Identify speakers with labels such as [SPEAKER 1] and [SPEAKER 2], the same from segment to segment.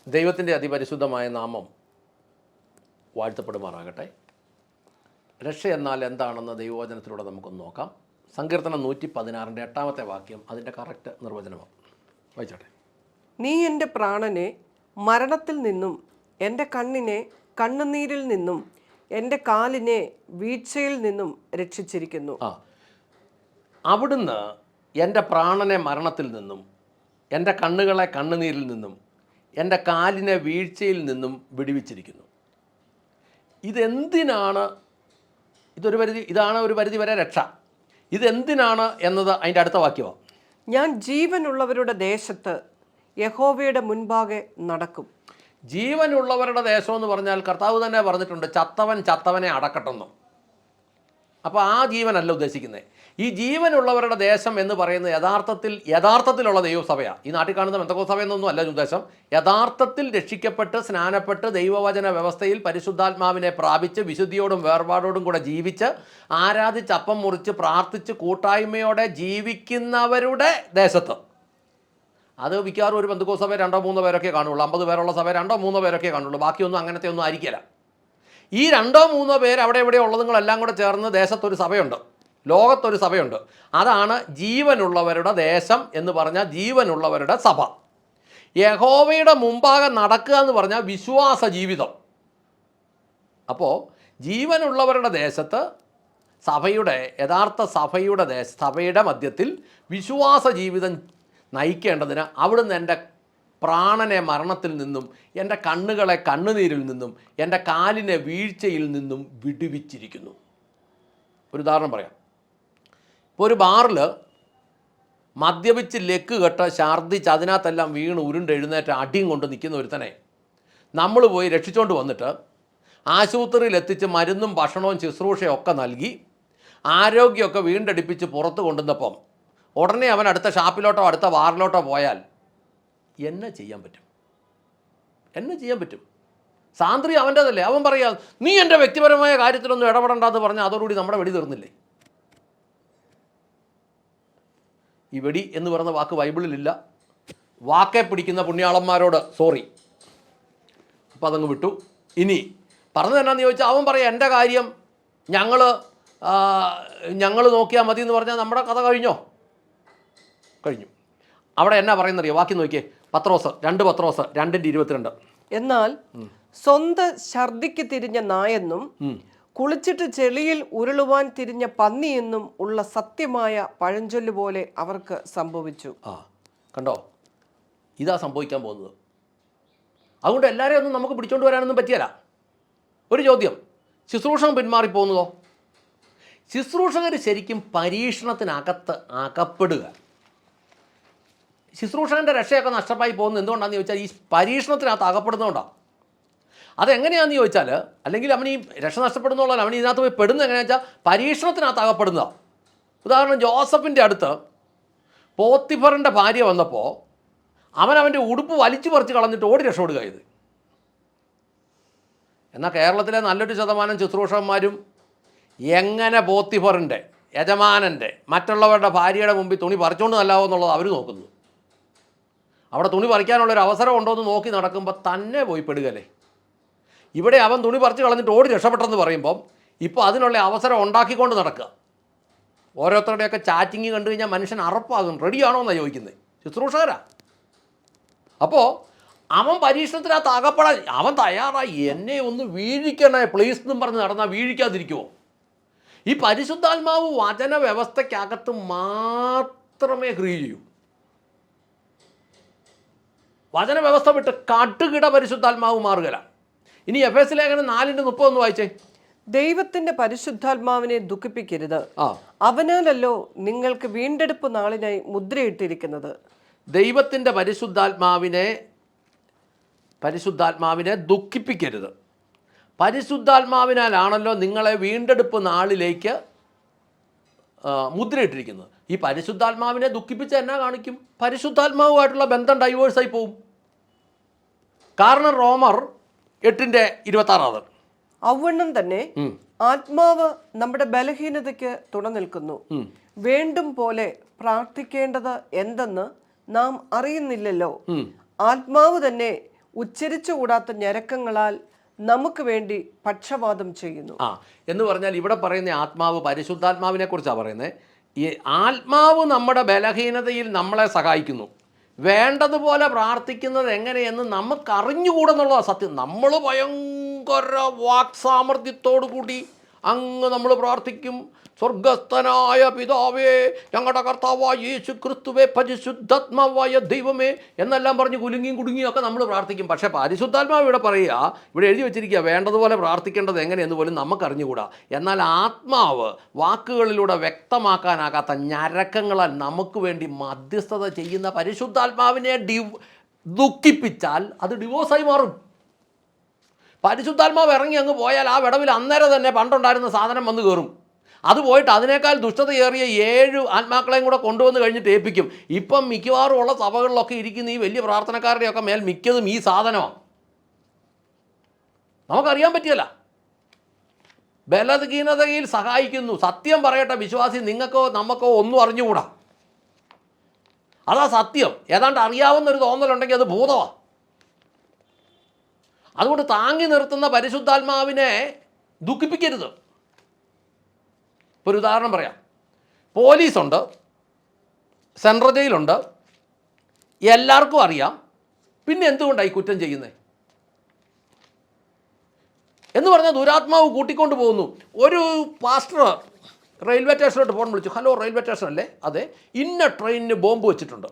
[SPEAKER 1] ദൈവത്തിൻ്റെ അതിപരിശുദ്ധമായ നാമം വാഴ്ത്തപ്പെടുമാറാകട്ടെ. രക്ഷ എന്നാൽ എന്താണെന്ന് ദൈവവചനത്തിലൂടെ നമുക്കൊന്ന് നോക്കാം. സങ്കീർത്തനം 116 8 വാക്യം അതിൻ്റെ കറക്റ്റ് നിർവചനമാണ്. വായിച്ചോട്ടെ.
[SPEAKER 2] നീ എൻ്റെ പ്രാണനെ മരണത്തിൽ നിന്നും, എൻ്റെ കണ്ണിനെ കണ്ണുനീരിൽ നിന്നും, എൻ്റെ കാലിനെ വീഴ്ചയിൽ നിന്നും രക്ഷിച്ചിരിക്കുന്നു.
[SPEAKER 1] അവിടുന്ന് എൻ്റെ പ്രാണനെ മരണത്തിൽ നിന്നും, എൻ്റെ കണ്ണുകളെ കണ്ണുനീരിൽ നിന്നും, എൻ്റെ കാലിനെ വീഴ്ചയിൽ നിന്നും വിടുവിച്ചിരിക്കുന്നു. ഇതെന്തിനാണ്? ഇതാണ് ഒരു പരിധി വരെ രക്ഷ. ഇതെന്തിനാണ് എന്നത് അതിൻ്റെ അടുത്ത വാക്യമാണ്.
[SPEAKER 2] ഞാൻ ജീവനുള്ളവരുടെ ദേശത്ത് യഹോവയുടെ മുൻപാകെ നടക്കും.
[SPEAKER 1] ജീവനുള്ളവരുടെ ദേശം എന്ന് പറഞ്ഞാൽ കർത്താവ് തന്നെ പറഞ്ഞിട്ടുണ്ട്, ചത്തവൻ ചത്തവനെ അടക്കട്ടെന്നും. അപ്പോൾ ആ ജീവനല്ല ഉദ്ദേശിക്കുന്നത്. ഈ ജീവനുള്ളവരുടെ ദേശം എന്ന് പറയുന്നത് യഥാർത്ഥത്തിലുള്ള ദൈവസഭയാണ്. ഈ നാട്ടിൽ കാണുന്ന പെന്തക്കോസ്ത് സഭയെന്നൊന്നും അല്ല ഉദ്ദേശം. യഥാർത്ഥത്തിൽ രക്ഷിക്കപ്പെട്ട് സ്നാനപ്പെട്ട് ദൈവവചന വ്യവസ്ഥയിൽ പരിശുദ്ധാത്മാവിനെ പ്രാപിച്ച് വിശുദ്ധിയോടും വേർപാടോടും കൂടെ ജീവിച്ച് ആരാധിച്ച് അപ്പം മുറിച്ച് പ്രാർത്ഥിച്ച് കൂട്ടായ്മയോടെ ജീവിക്കുന്നവരുടെ ദേശത്ത്. അത് മിക്കവാറും ഒരു പെന്തക്കോസ്ത് സഭ 2-3 പേരൊക്കെ കാണുള്ളൂ. 50 പേരുള്ള സഭ 2-3 പേരൊക്കെ കാണുള്ളൂ. ബാക്കിയൊന്നും അങ്ങനത്തെ ഒന്നും ആയിരിക്കില്ല. ഈ 2-3 പേര് അവിടെ ഇവിടെ ഉള്ളതുങ്ങളെല്ലാം കൂടെ ചേർന്ന് ദേശത്തൊരു സഭയുണ്ട്, ലോകത്തൊരു സഭയുണ്ട്. അതാണ് ജീവനുള്ളവരുടെ ദേശം എന്ന് പറഞ്ഞാൽ ജീവനുള്ളവരുടെ സഭ. യഹോവയുടെ മുമ്പാകെ നടക്കുക എന്ന് പറഞ്ഞാൽ വിശ്വാസ ജീവിതം. അപ്പോൾ ജീവനുള്ളവരുടെ ദേശത്ത് യഥാർത്ഥ സഭയുടെ മധ്യത്തിൽ വിശ്വാസ ജീവിതം നയിക്കേണ്ടതിന് അവിടുന്ന് എൻ്റെ പ്രാണനെ മരണത്തിൽ നിന്നും, എൻ്റെ കണ്ണുകളെ കണ്ണുനീരിൽ നിന്നും, എൻ്റെ കാലിനെ വീഴ്ചയിൽ നിന്നും വിടുവിച്ചിരിക്കുന്നു. ഒരു ഉദാഹരണം പറയാം. ഇപ്പോൾ ഒരു ബാറിൽ മദ്യപിച്ച് ലെക്ക് കെട്ട് ഛർദ്ദിച്ച് അതിനകത്തെല്ലാം വീണ് ഉരുണ്ടെഴുന്നേറ്റ് അടിയും കൊണ്ട് നിൽക്കുന്ന ഒരുത്തനെ നമ്മൾ പോയി രക്ഷിച്ചുകൊണ്ട് വന്നിട്ട് ആശുപത്രിയിൽ എത്തിച്ച് മരുന്നും ഭക്ഷണവും ശുശ്രൂഷയും ഒക്കെ നൽകി ആരോഗ്യമൊക്കെ വീണ്ടെടുപ്പിച്ച് പുറത്ത് കൊണ്ടുവന്നപ്പം ഉടനെ അവൻ അടുത്ത ഷാപ്പിലോട്ടോ അടുത്ത ബാറിലോട്ടോ പോയാൽ എന്നെ ചെയ്യാൻ പറ്റും? സാന്ദ്രി അവൻ്റെതല്ലേ. അവൻ പറയാം, നീ എൻ്റെ വ്യക്തിപരമായ കാര്യത്തിലൊന്നും ഇടപെടണ്ടെന്ന് പറഞ്ഞാൽ അതോടുകൂടി നമ്മുടെ വെടി തീർന്നില്ലേ? ഈ വെടി എന്ന് പറയുന്ന വാക്ക് ബൈബിളിലില്ല. വാക്കെ പിടിക്കുന്ന പുണ്യാളന്മാരോട് സോറി. അപ്പോൾ അതങ്ങ് വിട്ടു. ഇനി പറഞ്ഞത് എന്നാന്ന് ചോദിച്ചാൽ അവൻ പറയാം, എൻ്റെ കാര്യം ഞങ്ങൾ നോക്കിയാൽ മതി എന്ന് പറഞ്ഞാൽ നമ്മുടെ കഥ കഴിഞ്ഞു. അവിടെ എന്നാ പറയുന്നറിയോ? വാക്യം നോക്കിയേ. 2 പത്രോസ് 2:22.
[SPEAKER 2] എന്നാൽ സ്വന്തം ഛർദിക്ക് തിരിഞ്ഞ നായെന്നും കുളിച്ചിട്ട് ചെളിയിൽ ഉരുളുവാൻ തിരിഞ്ഞ പന്നിയെന്നും ഉള്ള സത്യമായ പഴഞ്ചൊല്ല് പോലെ അവർക്ക് സംഭവിച്ചു.
[SPEAKER 1] കണ്ടോ, ഇതാ സംഭവിക്കാൻ പോകുന്നത്. അതുകൊണ്ട് എല്ലാവരെയും ഒന്നും നമുക്ക് പിടിച്ചോണ്ട് വരാനൊന്നും പറ്റിയല്ല. ഒരു ചോദ്യം, ശുശ്രൂഷകൻ പിന്മാറിപ്പോകുന്നതോ? ശുശ്രൂഷകർ ശരിക്കും പരീക്ഷണത്തിനകത്ത് അകപ്പെടുക. ശുശ്രൂഷകൻ്റെ രക്ഷയൊക്കെ നഷ്ടമായി പോകുന്നത് എന്തുകൊണ്ടാണെന്ന് ചോദിച്ചാൽ ഈ പരീക്ഷണത്തിനകത്ത് അകപ്പെടുന്നതുകൊണ്ടാണ്. അതെങ്ങനെയാണെന്ന് ചോദിച്ചാൽ, അല്ലെങ്കിൽ അവൻ ഈ രക്ഷ നഷ്ടപ്പെടുന്നുള്ളതല്ല, അവൻ ഇതിനകത്ത് പോയി പെടുന്നത് എങ്ങനെയാണെന്ന് വെച്ചാൽ പരീക്ഷണത്തിനകത്ത് അകപ്പെടുന്നതാണ്. ഉദാഹരണം, ജോസഫിൻ്റെ അടുത്ത് പോത്തിഫറിൻ്റെ ഭാര്യ വന്നപ്പോൾ അവൻ്റെ ഉടുപ്പ് വലിച്ചു പറിച്ച് കളഞ്ഞിട്ട് ഓടി രക്ഷപ്പെടുക ചെയ്ത്. എന്നാൽ കേരളത്തിലെ നല്ലൊരു ശതമാനം ശുശ്രൂഷകന്മാരും എങ്ങനെ പോത്തിഫറിൻ്റെ യജമാനൻ്റെ മറ്റുള്ളവരുടെ ഭാര്യയുടെ മുമ്പിൽ തുണി പറിച്ചുകൊണ്ട് നല്ലാവോ എന്നുള്ളത് അവർ നോക്കുന്നു. അവിടെ തുണി പറിക്കാനുള്ളൊരു അവസരം ഉണ്ടോ എന്ന് നോക്കി നടക്കുമ്പോൾ തന്നെ പോയി പെടുകയല്ലേ. ഇവിടെ അവൻ തുണി പറിച്ച് കളഞ്ഞിട്ട് ഓടി രക്ഷപ്പെട്ടെന്ന് പറയുമ്പം ഇപ്പോൾ അതിനുള്ള അവസരം ഉണ്ടാക്കിക്കൊണ്ട് നടക്കുക. ഓരോരുത്തരുടെയൊക്കെ ചാറ്റിങ് കണ്ടു കഴിഞ്ഞാൽ മനുഷ്യൻ അറപ്പാകും. റെഡിയാണോ എന്നാണ് ചോദിക്കുന്നത്. ശുശ്രൂഷകരാ. അപ്പോൾ അവൻ പരീക്ഷണത്തിനകത്ത് അകപ്പെടാൻ അവൻ തയ്യാറായി. എന്നെ ഒന്ന് വീഴിക്കണേ പ്ലീസ് എന്നും പറഞ്ഞ് നടന്നാൽ വീഴിക്കാതിരിക്കുമോ? ഈ പരിശുദ്ധാത്മാവ് വചന വ്യവസ്ഥയ്ക്കകത്ത് മാത്രമേ ക്രിയ ചെയ്യൂ. വചന വ്യവസ്ഥ വിട്ട് കട്ടുകിട പരിശുദ്ധാത്മാവ് മാറുകയില്ല. ഇനി എഫേസ്യ ലേഖനം 4:30 ഒന്ന് വായിച്ചേ.
[SPEAKER 2] ദൈവത്തിന്റെ പരിശുദ്ധാത്മാവിനെ ദുഃഖിപ്പിക്കരുത്, അവനാലല്ലോ നിങ്ങൾക്ക് വീണ്ടെടുപ്പ് നാളിനായി മുദ്രയിട്ടിരിക്കുന്നത്.
[SPEAKER 1] ദൈവത്തിൻ്റെ പരിശുദ്ധാത്മാവിനെ ദുഃഖിപ്പിക്കരുത്. പരിശുദ്ധാത്മാവിനാലാണല്ലോ നിങ്ങളെ വീണ്ടെടുപ്പ് നാളിലേക്ക് മുദ്രയിട്ടിരിക്കുന്നത്. ഈ പരിശുദ്ധാത്മാവിനെ ദുഃഖിപ്പിച്ച് എന്നാ കാണിക്കും? പരിശുദ്ധാത്മാവുമായിട്ടുള്ള ബന്ധം ഡൈവേഴ്സായി പോവും. കാരണം റോമർ 8:26
[SPEAKER 2] അവണ്ണം തന്നെ ആത്മാവ് നമ്മുടെ ബലഹീനതയ്ക്ക് തുണ നിൽക്കുന്നു. വേണ്ടും പോലെ പ്രാർത്ഥിക്കേണ്ടത് എന്തെന്ന് നാം അറിയുന്നില്ലല്ലോ. ആത്മാവ് തന്നെ ഉച്ചരിച്ചുകൂടാത്ത ഞരക്കങ്ങളാൽ നമുക്ക് വേണ്ടി പക്ഷവാദം ചെയ്യുന്നു.
[SPEAKER 1] എന്ന് പറഞ്ഞാൽ ഇവിടെ പറയുന്ന ആത്മാവ് പരിശുദ്ധാത്മാവിനെ കുറിച്ചാണ് പറയുന്നത്. ഈ ആത്മാവ് നമ്മുടെ ബലഹീനതയിൽ നമ്മളെ സഹായിക്കുന്നു. വേണ്ടതുപോലെ പ്രാർത്ഥിക്കുന്നത് എങ്ങനെയെന്ന് നമുക്കറിഞ്ഞുകൂടെന്നുള്ളതാണ് സത്യം. നമ്മൾ ഭയങ്കര വാക്സാമർഥ്യത്തോടു കൂടി അങ്ങ് നമ്മൾ പ്രാർത്ഥിക്കും. സ്വർഗസ്ഥനായ പിതാവേ, ഞങ്ങളുടെ കർത്താവായ യേശു ക്രിസ്തുവേ, പരിശുദ്ധാത്മാവായ ദൈവമേ എന്നെല്ലാം പറഞ്ഞ് കുലുങ്ങിയും കുടുങ്ങിയൊക്കെ നമ്മൾ പ്രാർത്ഥിക്കും. പക്ഷേ പരിശുദ്ധാത്മാവ് ഇവിടെ പറയുക, ഇവിടെ എഴുതി വെച്ചിരിക്കുക, വേണ്ടതുപോലെ പ്രാർത്ഥിക്കേണ്ടത് എങ്ങനെയെന്ന് പോലും നമുക്കറിഞ്ഞുകൂടാ. എന്നാൽ ആത്മാവ് വാക്കുകളിലൂടെ വ്യക്തമാക്കാനാകാത്ത ഞരക്കങ്ങളാൽ നമുക്ക് വേണ്ടി മധ്യസ്ഥത ചെയ്യുന്ന പരിശുദ്ധാത്മാവിനെ ദുഃഖിപ്പിച്ചാൽ അത് ഡിവോഴ്സായി മാറും. പരിശുദ്ധാത്മാവ് ഇറങ്ങി അങ്ങ് പോയാൽ ആ വിടവിൽ അന്നേരം തന്നെ പണ്ടുണ്ടായിരുന്ന സാധനം വന്ന് കയറും. അത് പോയിട്ട് അതിനേക്കാൾ ദുഷ്ടതയേറിയ 7 ആത്മാക്കളെയും കൂടെ കൊണ്ടുവന്ന് കഴിഞ്ഞിട്ട് ഏൽപ്പിക്കും. ഇപ്പം മിക്കവാറും ഉള്ള സഭകളിലൊക്കെ ഇരിക്കുന്ന ഈ വലിയ പ്രാർത്ഥനക്കാരുടെയൊക്കെ മേൽ മിക്കതും ഈ സാധനമാണ്. നമുക്കറിയാൻ പറ്റിയല്ല. ബലഹീനതയിൽ സഹായിക്കുന്നു. സത്യം പറയട്ടെ വിശ്വാസി, നിങ്ങൾക്കോ നമുക്കോ ഒന്നും അറിഞ്ഞുകൂടാ. അതാ സത്യം. ഏതാണ്ട് അറിയാവുന്നൊരു തോന്നലുണ്ടെങ്കിൽ അത് ഭൂതമാണ്. അതുകൊണ്ട് താങ്ങി നിർത്തുന്ന പരിശുദ്ധാത്മാവിനെ ദുഃഖിപ്പിക്കരുത്. ഒരു ഉദാഹരണം പറയാം. പോലീസുണ്ട്, സെൻട്രൽ ജയിലുണ്ട്, എല്ലാവർക്കും അറിയാം. പിന്നെ എന്തുകൊണ്ടാണ് ഈ കുറ്റം ചെയ്യുന്നത് എന്ന് പറഞ്ഞാൽ ദുരാത്മാവ് കൂട്ടിക്കൊണ്ട് പോകുന്നു. ഒരു പാസ്റ്റർ റെയിൽവേ സ്റ്റേഷനിലോട്ട് ഫോൺ വിളിച്ചു. ഹലോ, റെയിൽവേ സ്റ്റേഷൻ അല്ലേ? അതെ. ഇന്ന ട്രെയിനിന് ബോംബ് വെച്ചിട്ടുണ്ട്.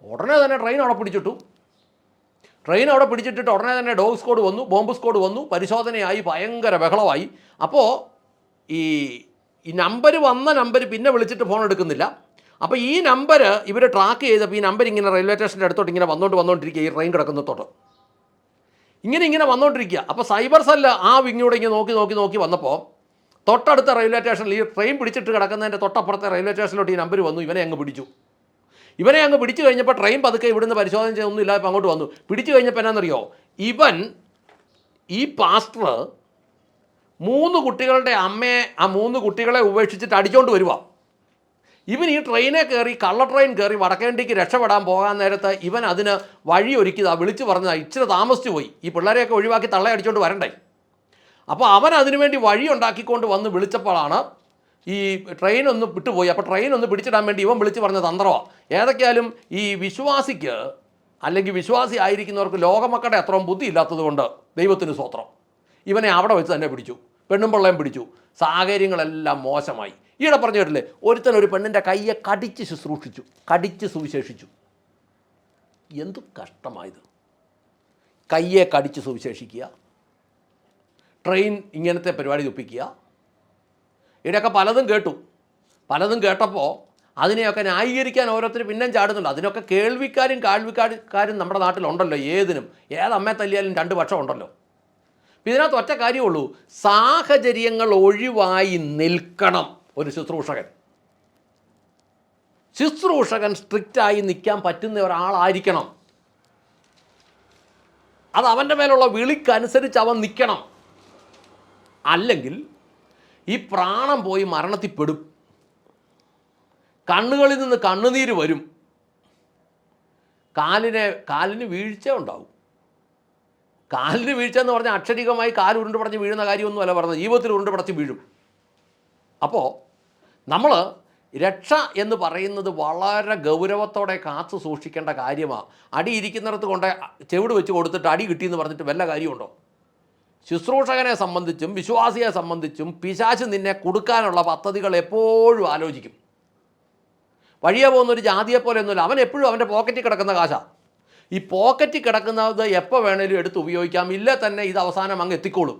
[SPEAKER 1] ഉടനെ തന്നെ ട്രെയിൻ അവിടെ പിടിച്ചിട്ടു. ട്രെയിൻ അവിടെ പിടിച്ചിട്ടിട്ട് ഉടനെ തന്നെ ഡോഗ് സ്ക്വാഡ് വന്നു, ബോംബ് സ്ക്വാഡ് വന്നു, പരിശോധനയായി, ഭയങ്കര ബഹളമായി. അപ്പോൾ ഈ നമ്പർ വന്ന നമ്പർ പിന്നെ വിളിച്ചിട്ട് ഫോൺ എടുക്കുന്നില്ല. അപ്പോൾ ഈ നമ്പർ ഇവർ ട്രാക്ക് ചെയ്തപ്പോൾ ഈ നമ്പർ ഇങ്ങനെ റെയിൽവേ സ്റ്റേഷൻ്റെ അടുത്തോട്ട് ഇങ്ങനെ വന്നുകൊണ്ടിരിക്കുക. ഈ ട്രെയിൻ കിടക്കുന്നതോട്ട് ഇങ്ങനെ വന്നുകൊണ്ടിരിക്കുക. അപ്പോൾ സൈബർ സെല്ല് ആ വിങ്ങിലൂടെ ഇങ്ങനെ നോക്കി വന്നപ്പോൾ തൊട്ടടുത്ത റെയിൽവേ സ്റ്റേഷനിൽ ഈ ട്രെയിൻ പിടിച്ചിട്ട് കിടക്കുന്നതിൻ്റെ തൊട്ടപ്പുറത്തെ റെയിൽവേ സ്റ്റേഷനിലോട്ട് ഈ നമ്പർ വന്നു. ഇവനെ അങ്ങ് പിടിച്ചു കഴിഞ്ഞപ്പോൾ ട്രെയിൻ പതുക്കെ ഇവിടുന്ന് പരിശോധന ചെയ്തൊന്നും ഇല്ല. ഇപ്പോൾ അങ്ങോട്ട് വന്നു. പിടിച്ചു കഴിഞ്ഞപ്പോൾ എന്നാണെന്നറിയോ, ഈ പാസ്റ്റർ 3 കുട്ടികളുടെ അമ്മയെ, ആ 3 കുട്ടികളെ ഉപേക്ഷിച്ചിട്ട് അടിച്ചുകൊണ്ട് വരുക. ഇവൻ ഈ ട്രെയിനെ കയറി, കള്ള ട്രെയിൻ കയറി വടക്കേണ്ടിക്ക് രക്ഷപ്പെടാൻ പോകാൻ നേരത്ത് ഇവൻ അതിന് വഴി ഒരുക്കിയതാണ്. വിളിച്ച് പറഞ്ഞതാണ്. ഇച്ചിരി താമസിച്ചു പോയി, ഈ പിള്ളേരെയൊക്കെ ഒഴിവാക്കി തള്ള അടിച്ചുകൊണ്ട് വരണ്ടേ. അപ്പോൾ അവൻ അതിനുവേണ്ടി വഴി ഉണ്ടാക്കിക്കൊണ്ട് വന്ന് വിളിച്ചപ്പോഴാണ് ഈ ട്രെയിൻ ഒന്ന് വിട്ടുപോയി. അപ്പോൾ ട്രെയിൻ ഒന്ന് പിടിച്ചിടാൻ വേണ്ടി ഇവൻ വിളിച്ച് പറഞ്ഞ തന്ത്രമാണ്. ഏതൊക്കെയാലും ഈ വിശ്വാസിക്ക് അല്ലെങ്കിൽ വിശ്വാസി ആയിരിക്കുന്നവർക്ക് ലോകമക്കളുടെ അത്രയും ബുദ്ധി ഇല്ലാത്തത് കൊണ്ട് ദൈവത്തിന് സ്തോത്രം, ഇവനെ അവിടെ വെച്ച് തന്നെ പിടിച്ചു. പെണ്ണും പിള്ളയും പിടിച്ചു. സാഹചര്യങ്ങളെല്ലാം മോശമായി. ഈയിടെ പറഞ്ഞു കേട്ടില്ലേ, ഒരുത്തൻ ഒരു പെണ്ണിൻ്റെ കയ്യെ കടിച്ച് ശുശ്രൂഷിച്ചു, കടിച്ച് സുവിശേഷിച്ചു. എന്തു കഷ്ടമായത്! കയ്യെ കടിച്ച് സുവിശേഷിക്കുക, ട്രെയിൻ ഇങ്ങനത്തെ പരിപാടി ഒപ്പിക്കുക. ഇവിടെയൊക്കെ പലതും കേട്ടപ്പോൾ അതിനെയൊക്കെ ന്യായീകരിക്കാൻ ഓരോരുത്തർ പിന്നെയും ചാടുന്നുണ്ട്. അതിനൊക്കെ കാഴ്വിക്കാരും നമ്മുടെ നാട്ടിലുണ്ടല്ലോ. ഏതമ്മയെ തല്ലിയാലും 2 പക്ഷം ഉണ്ടല്ലോ. ഇതിനകത്ത് ഒറ്റ കാര്യമുള്ളൂ, സാഹചര്യങ്ങൾ ഒഴിവായി നിൽക്കണം ഒരു ശുശ്രൂഷകൻ സ്ട്രിക്റ്റായി നിൽക്കാൻ പറ്റുന്ന ഒരാളായിരിക്കണം. അത് അവൻ്റെ മേലുള്ള വിളിക്കനുസരിച്ച് അവൻ നിൽക്കണം. അല്ലെങ്കിൽ ഈ പ്രാണം പോയി മരണത്തിൽപ്പെടും. കണ്ണുകളിൽ നിന്ന് കണ്ണുനീര് വരും. കാലിന് വീഴ്ച ഉണ്ടാവും. കാലിന് വീഴ്ച എന്ന് പറഞ്ഞാൽ അക്ഷരികമായി കാല് ഉരുണ്ട് പടച്ച് വീഴുന്ന കാര്യമൊന്നുമല്ല പറഞ്ഞത്, ജീവിതത്തിൽ ഉരുണ്ട് പടച്ച് വീഴും. അപ്പോൾ നമ്മൾ രക്ഷ എന്ന് പറയുന്നത് വളരെ ഗൗരവത്തോടെ കാത്തു സൂക്ഷിക്കേണ്ട കാര്യമാണ്. അടി ഇരിക്കുന്നിടത്ത് കൊണ്ട് ചെവിട് വെച്ച് കൊടുത്തിട്ട് അടി കിട്ടിയെന്ന് പറഞ്ഞിട്ട് വല്ല കാര്യമുണ്ടോ? ശുശ്രൂഷകനെ സംബന്ധിച്ചും വിശ്വാസിയെ സംബന്ധിച്ചും പിശാച് നിന്നെ കൊടുക്കാനുള്ള പദ്ധതികൾ എപ്പോഴും ആലോചിക്കും. വഴിയെ പോകുന്നൊരു ജാതിയെ പോലെ ഒന്നുമില്ല. അവൻ എപ്പോഴും അവൻ്റെ പോക്കറ്റിൽ കിടക്കുന്ന കാശാണ്. ഈ പോക്കറ്റിൽ കിടക്കുന്നത് എപ്പോൾ വേണേലും എടുത്ത് ഉപയോഗിക്കാം. ഇല്ല തന്നെ ഇത് അവസാനം അങ്ങ് എത്തിക്കോളും.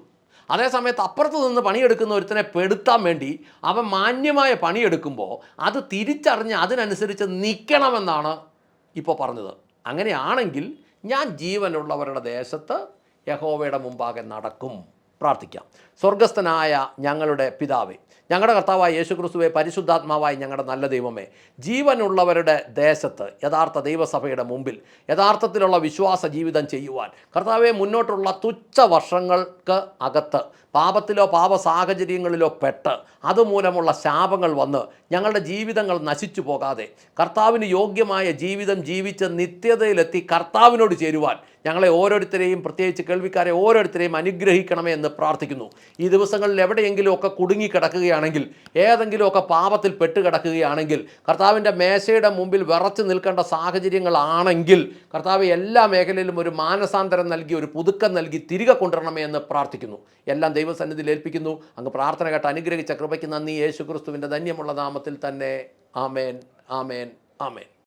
[SPEAKER 1] അതേസമയത്ത് അപ്പുറത്ത് നിന്ന് പണിയെടുക്കുന്ന ഒരുത്തനെ പെടുത്താൻ വേണ്ടി അവൻ മാന്യമായ പണിയെടുക്കുമ്പോൾ അത് തിരിച്ചറിഞ്ഞ് അതിനനുസരിച്ച് നിൽക്കണമെന്നാണ് ഇപ്പോൾ പറഞ്ഞത്. അങ്ങനെയാണെങ്കിൽ ഞാൻ ജീവനുള്ളവരുടെ ദേശത്ത് യഹോവയുടെ മുമ്പാകെ നടക്കും. പ്രാർത്ഥിക്കാം. സ്വർഗസ്ഥനായ ഞങ്ങളുടെ പിതാവേ, ഞങ്ങളുടെ കർത്താവായ യേശുക്രിസ്തുവേ, പരിശുദ്ധാത്മാവായ ഞങ്ങളുടെ നല്ല ദൈവമേ, ജീവനുള്ളവരുടെ ദേശത്ത് യഥാർത്ഥ ദൈവസഭയുടെ മുമ്പിൽ യഥാർത്ഥത്തിലുള്ള വിശ്വാസ ജീവിതം ചെയ്യുവാൻ കർത്താവെ, മുന്നോട്ടുള്ള തുച്ഛ വർഷങ്ങൾക്ക് അകത്ത് പാപത്തിലോ പാപ സാഹചര്യങ്ങളിലോ പെട്ട് അതുമൂലമുള്ള ശാപങ്ങൾ വന്ന് ഞങ്ങളുടെ ജീവിതങ്ങൾ നശിച്ചു പോകാതെ കർത്താവിന് യോഗ്യമായ ജീവിതം ജീവിച്ച് നിത്യതയിലെത്തി കർത്താവിനോട് ചേരുവാൻ ഞങ്ങളെ ഓരോരുത്തരെയും, പ്രത്യേകിച്ച് കേൾവിക്കാരെ ഓരോരുത്തരെയും അനുഗ്രഹിക്കണമേ എന്ന് പ്രാർത്ഥിക്കുന്നു. ഈ ദിവസങ്ങളിൽ എവിടെയെങ്കിലുമൊക്കെ കുടുങ്ങിക്കിടക്കുകയാണെങ്കിൽ, ഏതെങ്കിലുമൊക്കെ പാപത്തിൽ പെട്ട് കിടക്കുകയാണെങ്കിൽ, കർത്താവിൻ്റെ മേശയുടെ മുമ്പിൽ വിറച്ച് നിൽക്കേണ്ട സാഹചര്യങ്ങളാണെങ്കിൽ കർത്താവ് എല്ലാ മേഖലയിലും ഒരു മാനസാന്തരം നൽകി, ഒരു പുതുക്കം നൽകി തിരികെ കൊണ്ടുവരണമേ എന്ന് പ്രാർത്ഥിക്കുന്നു. എല്ലാം ദൈവസന്നിധിയിൽ ഏൽപ്പിക്കുന്നു. അങ്ങ് പ്രാർത്ഥന കേട്ട് അനുഗ്രഹിച്ച കൃപയ്ക്ക് നന്ദി. യേശുക്രിസ്തുവിൻ്റെ ധന്യമുള്ള നാമത്തിൽ തന്നെ. ആമേൻ, ആമേൻ, ആമേൻ.